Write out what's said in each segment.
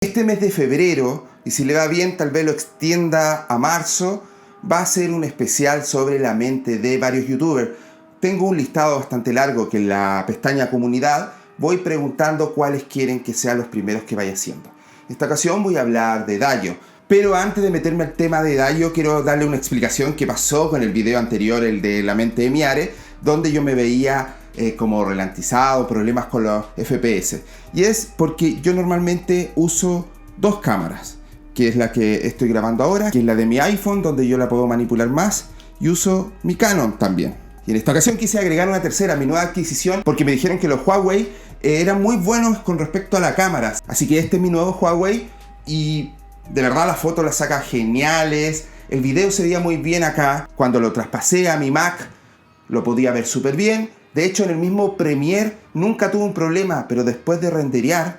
Este mes de febrero, y si le va bien tal vez lo extienda a marzo, va a ser un especial sobre la mente de varios youtubers. Tengo un listado bastante largo que en la pestaña comunidad voy preguntando cuáles quieren que sean los primeros que vaya haciendo. En esta ocasión voy a hablar de Dayo, pero antes de meterme al tema de Dayo quiero darle una explicación que pasó con el video anterior, el de la mente de Miare, donde yo me veía como ralentizado, problemas con los FPS. Y es porque yo normalmente uso dos cámaras, que es la que estoy grabando ahora, que es la de mi iPhone, donde yo la puedo manipular más, y uso mi Canon también. Y en esta ocasión quise agregar una tercera, mi nueva adquisición, porque me dijeron que los Huawei eran muy buenos con respecto a la cámara. Así que este es mi nuevo Huawei y de verdad las fotos las saca geniales. El video se veía muy bien acá. Cuando lo traspasé a mi Mac lo podía ver súper bien. De hecho, en el mismo Premiere nunca tuve un problema, pero después de renderear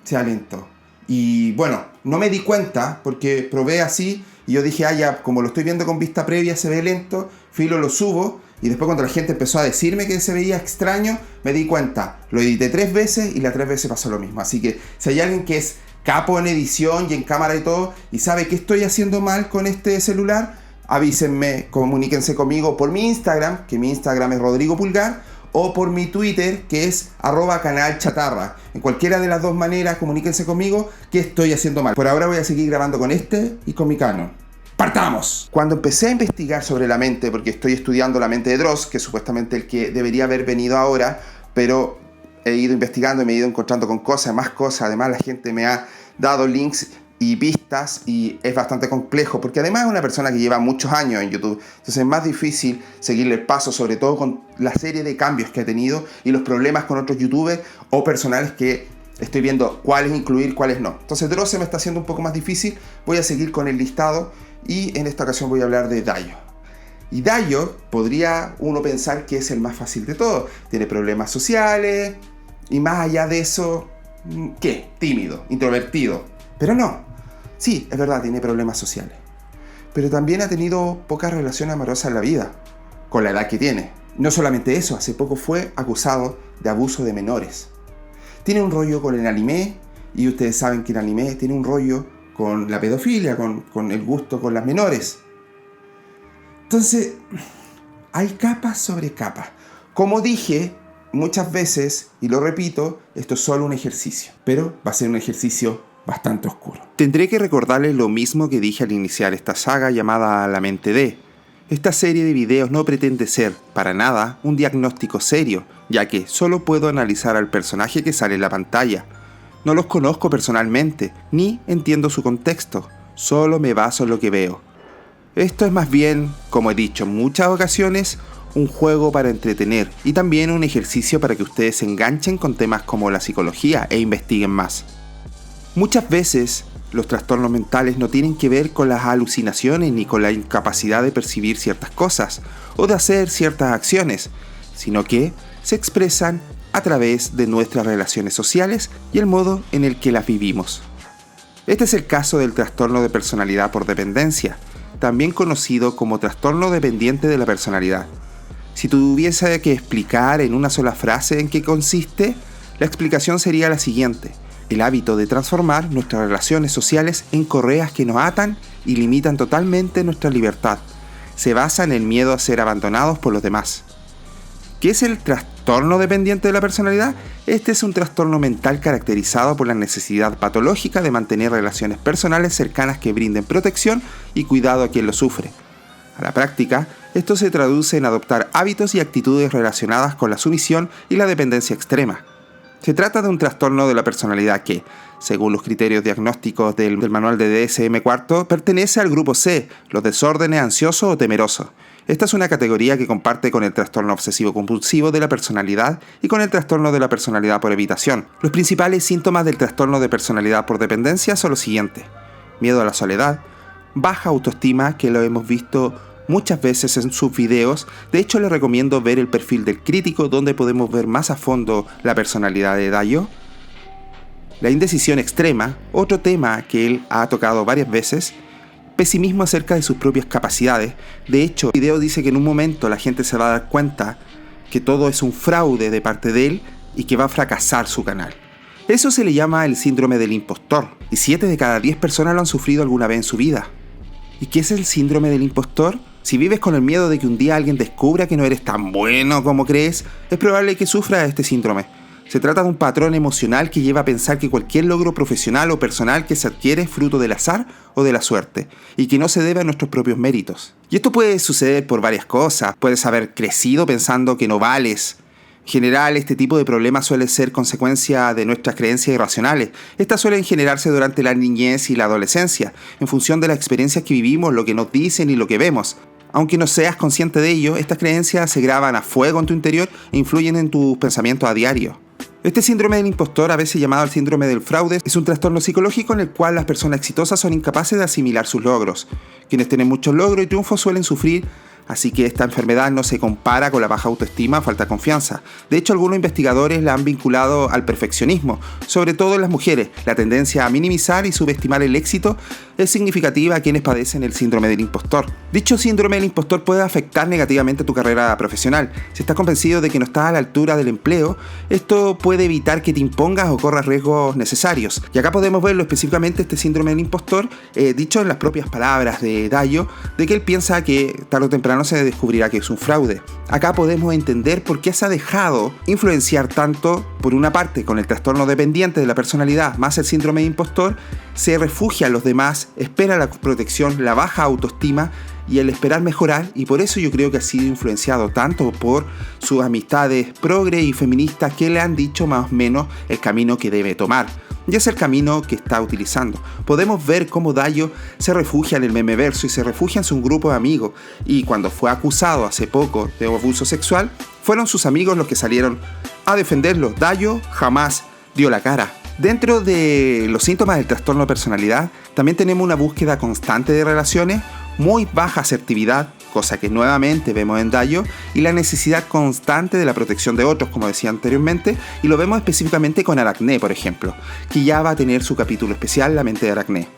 se alentó. Y bueno, no me di cuenta porque probé así y yo dije, ya, como lo estoy viendo con vista previa se ve lento, filo lo subo. Y después cuando la gente empezó a decirme que se veía extraño, me di cuenta. Lo edité 3 veces y las 3 veces pasó lo mismo. Así que si hay alguien que es capo en edición y en cámara y todo y sabe que estoy haciendo mal con este celular, avísenme, comuníquense conmigo por mi Instagram, que mi Instagram es Rodrigo Pulgar, o por mi Twitter, que es @canalchatarra. En cualquiera de las dos maneras, comuníquense conmigo que estoy haciendo mal. Por ahora voy a seguir grabando con este y con mi Canon. ¡Partamos! Cuando empecé a investigar sobre la mente, porque estoy estudiando la mente de Dross, que es supuestamente el que debería haber venido ahora, pero he ido investigando y me he ido encontrando con cosas, más cosas. Además, la gente me ha dado links y pistas y es bastante complejo, porque además es una persona que lleva muchos años en YouTube. Entonces es más difícil seguirle el paso, sobre todo con la serie de cambios que ha tenido y los problemas con otros youtubers o personales que estoy viendo cuáles incluir, cuáles no. Entonces Dross se me está haciendo un poco más difícil. Voy a seguir con el listado y en esta ocasión voy a hablar de Dayo. Y Dayo podría uno pensar que es el más fácil de todos. Tiene problemas sociales y más allá de eso, ¿qué? Tímido, introvertido. Pero no. Sí, es verdad, tiene problemas sociales. Pero también ha tenido pocas relaciones amorosas en la vida, con la edad que tiene. No solamente eso, hace poco fue acusado de abuso de menores. Tiene un rollo con el anime, y ustedes saben que el anime tiene un rollo con la pedofilia, con el gusto con las menores. Entonces, hay capas sobre capas. Como dije muchas veces, y lo repito, esto es solo un ejercicio, pero va a ser un ejercicio bastante oscuro. Tendré que recordarles lo mismo que dije al iniciar esta saga llamada La Mente de. Esta serie de videos no pretende ser, para nada, un diagnóstico serio, ya que solo puedo analizar al personaje que sale en la pantalla. No los conozco personalmente, ni entiendo su contexto, solo me baso en lo que veo. Esto es más bien, como he dicho en muchas ocasiones, un juego para entretener y también un ejercicio para que ustedes se enganchen con temas como la psicología e investiguen más. Muchas veces, los trastornos mentales no tienen que ver con las alucinaciones ni con la incapacidad de percibir ciertas cosas o de hacer ciertas acciones, sino que se expresan a través de nuestras relaciones sociales y el modo en el que las vivimos. Este es el caso del trastorno de personalidad por dependencia, también conocido como trastorno dependiente de la personalidad. Si tuviese que explicar en una sola frase en qué consiste, la explicación sería la siguiente: el hábito de transformar nuestras relaciones sociales en correas que nos atan y limitan totalmente nuestra libertad. Se basa en el miedo a ser abandonados por los demás. ¿Qué es el trastorno dependiente de la personalidad? Este es un trastorno mental caracterizado por la necesidad patológica de mantener relaciones personales cercanas que brinden protección y cuidado a quien lo sufre. A la práctica, esto se traduce en adoptar hábitos y actitudes relacionadas con la sumisión y la dependencia extrema. Se trata de un trastorno de la personalidad que, según los criterios diagnósticos del manual de DSM-4, pertenece al grupo C, los desórdenes ansioso o temeroso. Esta es una categoría que comparte con el trastorno obsesivo-compulsivo de la personalidad y con el trastorno de la personalidad por evitación. Los principales síntomas del trastorno de personalidad por dependencia son los siguientes: miedo a la soledad, baja autoestima, que lo hemos visto muchas veces en sus videos. De hecho, les recomiendo ver el perfil del crítico, donde podemos ver más a fondo la personalidad de Dayo. La indecisión extrema, otro tema que él ha tocado varias veces. Pesimismo acerca de sus propias capacidades. De hecho, el video dice que en un momento la gente se va a dar cuenta que todo es un fraude de parte de él y que va a fracasar su canal. Eso se le llama el síndrome del impostor, y 7 de cada 10 personas lo han sufrido alguna vez en su vida. ¿Y qué es el síndrome del impostor? Si vives con el miedo de que un día alguien descubra que no eres tan bueno como crees, es probable que sufras este síndrome. Se trata de un patrón emocional que lleva a pensar que cualquier logro profesional o personal que se adquiere es fruto del azar o de la suerte, y que no se debe a nuestros propios méritos. Y esto puede suceder por varias cosas. Puedes haber crecido pensando que no vales. En general, este tipo de problemas suele ser consecuencia de nuestras creencias irracionales. Estas suelen generarse durante la niñez y la adolescencia, en función de las experiencias que vivimos, lo que nos dicen y lo que vemos. Aunque no seas consciente de ello, estas creencias se graban a fuego en tu interior e influyen en tus pensamientos a diario. Este síndrome del impostor, a veces llamado el síndrome del fraude, es un trastorno psicológico en el cual las personas exitosas son incapaces de asimilar sus logros. Quienes tienen muchos logros y triunfos suelen sufrir, así que esta enfermedad no se compara con la baja autoestima o falta de confianza. De hecho, algunos investigadores la han vinculado al perfeccionismo, sobre todo en las mujeres. La tendencia a minimizar y subestimar el éxito es significativa a quienes padecen el síndrome del impostor. Dicho síndrome del impostor puede afectar negativamente tu carrera profesional. Si estás convencido de que no estás a la altura del empleo, esto puede evitar que te impongas o corras riesgos necesarios. Y acá podemos verlo específicamente, este síndrome del impostor, dicho en las propias palabras de Dayo, de que él piensa que tarde o temprano se descubrirá que es un fraude. Acá podemos entender por qué se ha dejado influenciar tanto, por una parte, con el trastorno dependiente de la personalidad más el síndrome de impostor, se refugia a los demás, espera la protección, la baja autoestima y el esperar mejorar, y por eso yo creo que ha sido influenciado tanto por sus amistades progre y feministas que le han dicho más o menos el camino que debe tomar. Y es el camino que está utilizando. Podemos ver cómo Dayo se refugia en el memeverso y se refugia en su grupo de amigos. Y cuando fue acusado hace poco de abuso sexual, fueron sus amigos los que salieron a defenderlo. Dayo jamás dio la cara. Dentro de los síntomas del trastorno de personalidad, también tenemos una búsqueda constante de relaciones, muy baja asertividad, cosa que nuevamente vemos en Dayo, y la necesidad constante de la protección de otros, como decía anteriormente, y lo vemos específicamente con Aracné, por ejemplo, que ya va a tener su capítulo especial, La mente de Aracné.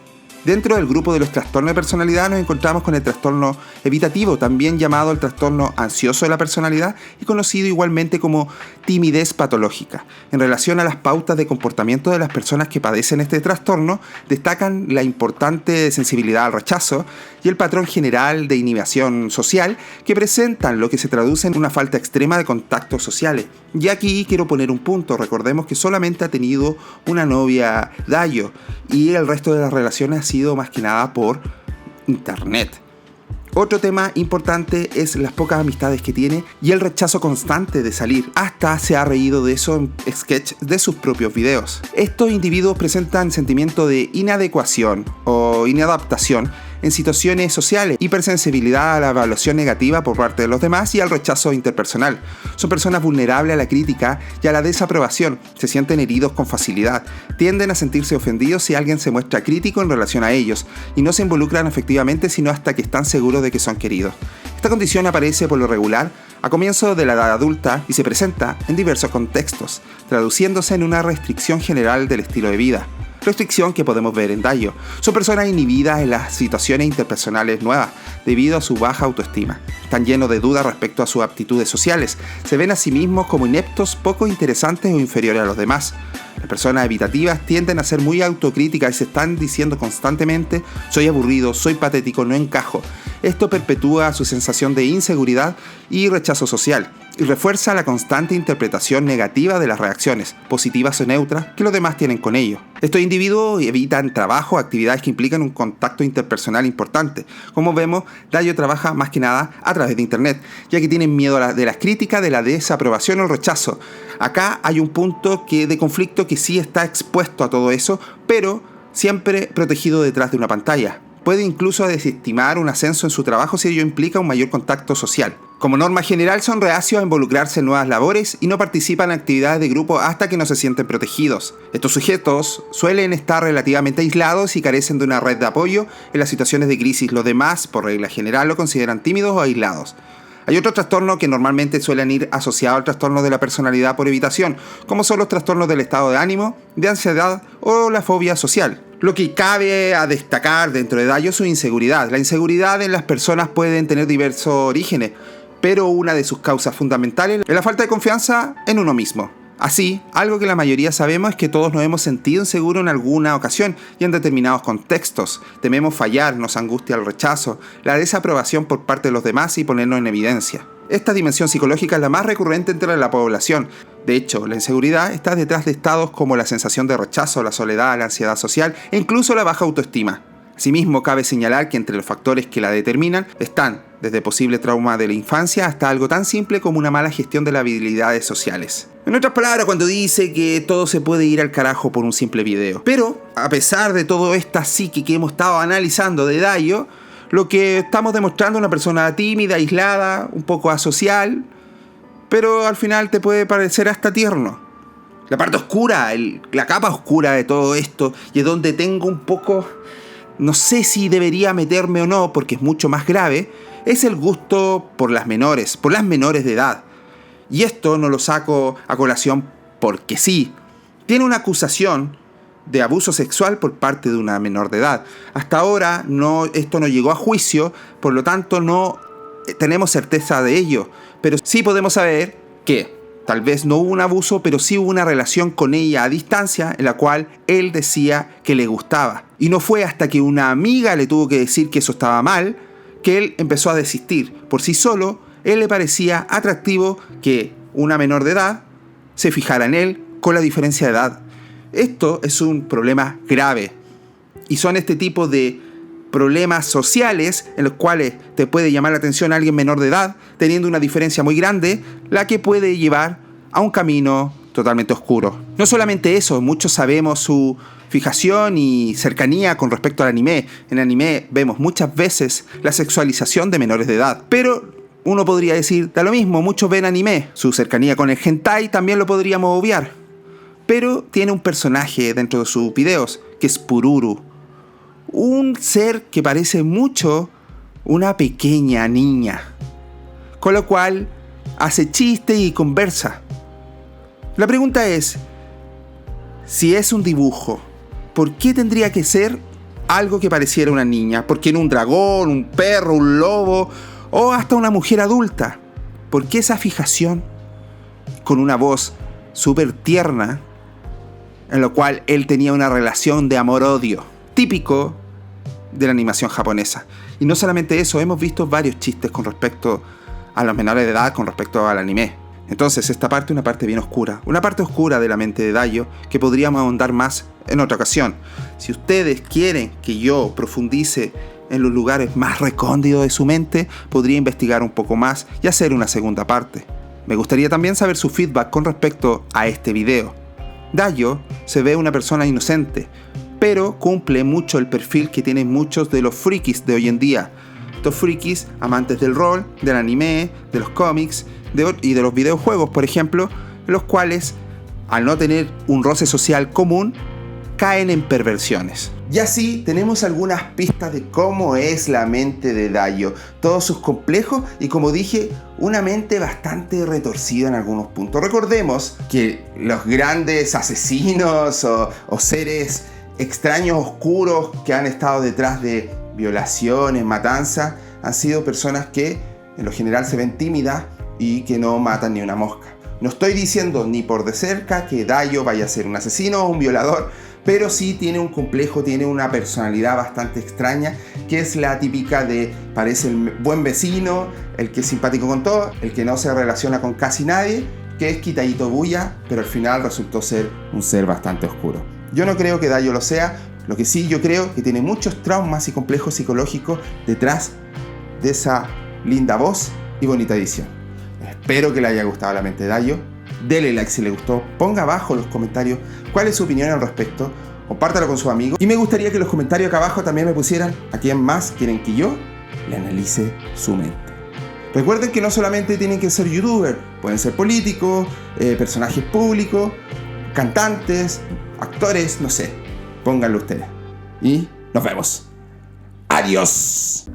Dentro del grupo de los trastornos de personalidad nos encontramos con el trastorno evitativo, también llamado el trastorno ansioso de la personalidad y conocido igualmente como timidez patológica. En relación a las pautas de comportamiento de las personas que padecen este trastorno, destacan la importante sensibilidad al rechazo y el patrón general de inhibición social que presentan, lo que se traduce en una falta extrema de contactos sociales. Y aquí quiero poner un punto. Recordemos que solamente ha tenido una novia, Dayo, y el resto de las relaciones ha sido más que nada por internet. Otro tema importante es las pocas amistades que tiene y el rechazo constante de salir. Hasta se ha reído de eso en sketch de sus propios videos. Estos individuos presentan sentimiento de inadecuación o inadaptación en situaciones sociales, hipersensibilidad a la evaluación negativa por parte de los demás y al rechazo interpersonal. Son personas vulnerables a la crítica y a la desaprobación, se sienten heridos con facilidad, tienden a sentirse ofendidos si alguien se muestra crítico en relación a ellos y no se involucran efectivamente sino hasta que están seguros de que son queridos. Esta condición aparece por lo regular a comienzo de la edad adulta y se presenta en diversos contextos, traduciéndose en una restricción general del estilo de vida. Restricción que podemos ver en Dayo. Son personas inhibidas en las situaciones interpersonales nuevas debido a su baja autoestima. Están llenos de dudas respecto a sus aptitudes sociales. Se ven a sí mismos como ineptos, poco interesantes o inferiores a los demás. Las personas evitativas tienden a ser muy autocríticas y se están diciendo constantemente: soy aburrido, soy patético, no encajo. Esto perpetúa su sensación de inseguridad y rechazo social y refuerza la constante interpretación negativa de las reacciones, positivas o neutras, que los demás tienen con ellos. Estos individuos evitan trabajo, actividades que implican un contacto interpersonal importante. Como vemos, Dayo trabaja más que nada a través de internet, ya que tienen miedo de las críticas, de la desaprobación o el rechazo. Acá hay un punto de conflicto que sí está expuesto a todo eso, pero siempre protegido detrás de una pantalla. Puede incluso desestimar un ascenso en su trabajo si ello implica un mayor contacto social. Como norma general son reacios a involucrarse en nuevas labores y no participan en actividades de grupo hasta que no se sienten protegidos. Estos sujetos suelen estar relativamente aislados y carecen de una red de apoyo en las situaciones de crisis. Los demás, por regla general, lo consideran tímidos o aislados. Hay otros trastornos que normalmente suelen ir asociados al trastorno de la personalidad por evitación, como son los trastornos del estado de ánimo, de ansiedad o la fobia social. Lo que cabe a destacar dentro de Dayo es su inseguridad. La inseguridad en las personas pueden tener diversos orígenes, pero una de sus causas fundamentales es la falta de confianza en uno mismo. Así, algo que la mayoría sabemos es que todos nos hemos sentido inseguros en alguna ocasión y en determinados contextos. Tememos fallar, nos angustia el rechazo, la desaprobación por parte de los demás y ponernos en evidencia. Esta dimensión psicológica es la más recurrente entre la población. De hecho, la inseguridad está detrás de estados como la sensación de rechazo, la soledad, la ansiedad social e incluso la baja autoestima. Asimismo, cabe señalar que entre los factores que la determinan están desde posible trauma de la infancia hasta algo tan simple como una mala gestión de las habilidades sociales. En otras palabras, cuando dice que todo se puede ir al carajo por un simple video. Pero, a pesar de todo esta psique que hemos estado analizando de Dayo, lo que estamos demostrando es una persona tímida, aislada, un poco asocial, pero al final te puede parecer hasta tierno. La parte oscura, la capa oscura de todo esto, y es donde tengo un poco... no sé si debería meterme o no, porque es mucho más grave, es el gusto por las menores de edad. Y esto no lo saco a colación porque sí. Tiene una acusación de abuso sexual por parte de una menor de edad. Hasta ahora esto no llegó a juicio, por lo tanto no tenemos certeza de ello. Pero sí podemos saber que tal vez no hubo un abuso, pero sí hubo una relación con ella a distancia en la cual él decía que le gustaba. Y no fue hasta que una amiga le tuvo que decir que eso estaba mal, que él empezó a desistir. Por sí solo, él le parecía atractivo que una menor de edad se fijara en él con la diferencia de edad. Esto es un problema grave. Y son este tipo de problemas sociales en los cuales te puede llamar la atención a alguien menor de edad, teniendo una diferencia muy grande, la que puede llevar a un camino totalmente oscuro. No solamente eso, muchos sabemos su fijación y cercanía con respecto al anime. En anime vemos muchas veces la sexualización de menores de edad, pero uno podría decir, da lo mismo, muchos ven anime. Su cercanía con el hentai también lo podríamos obviar. Pero tiene un personaje dentro de sus videos, que es Pururu. Un ser que parece mucho una pequeña niña, con lo cual hace chiste y conversa. La pregunta es, si es un dibujo, ¿por qué tendría que ser algo que pareciera una niña? ¿Por qué no un dragón, un perro, un lobo o hasta una mujer adulta? ¿Por qué esa fijación con una voz súper tierna en la cual él tenía una relación de amor-odio típico de la animación japonesa? Y no solamente eso, hemos visto varios chistes con respecto a los menores de edad, con respecto al anime. Entonces esta parte es una parte bien oscura, una parte oscura de la mente de Dayo que podríamos ahondar más en otra ocasión. Si ustedes quieren que yo profundice en los lugares más recónditos de su mente, podría investigar un poco más y hacer una segunda parte. Me gustaría también saber su feedback con respecto a este video. Dayo se ve una persona inocente, pero cumple mucho el perfil que tienen muchos de los frikis de hoy en día. Estos frikis amantes del rol, del anime, de los cómics y de los videojuegos, por ejemplo, los cuales, al no tener un roce social común, caen en perversiones. Y así tenemos algunas pistas de cómo es la mente de Dayo, todos sus complejos y, como dije, una mente bastante retorcida en algunos puntos. Recordemos que los grandes asesinos o seres extraños, oscuros, que han estado detrás de violaciones, matanzas, han sido personas que en lo general se ven tímidas y que no matan ni una mosca. No estoy diciendo ni por de cerca que Dayo vaya a ser un asesino o un violador, pero sí tiene un complejo, tiene una personalidad bastante extraña, que es la típica de parece el buen vecino, el que es simpático con todo, el que no se relaciona con casi nadie, que es quitadito bulla, pero al final resultó ser un ser bastante oscuro. Yo no creo que Dayo lo sea, lo que sí yo creo que tiene muchos traumas y complejos psicológicos detrás de esa linda voz y bonita edición. Espero que le haya gustado la mente de Dayo. Dele like si le gustó, ponga abajo en los comentarios cuál es su opinión al respecto, compártalo con sus amigos y me gustaría que en los comentarios acá abajo también me pusieran a quién más quieren que yo le analice su mente. Recuerden que no solamente tienen que ser youtubers, pueden ser políticos, personajes públicos, cantantes, actores, no sé, pónganlo ustedes. Y nos vemos. ¡Adiós!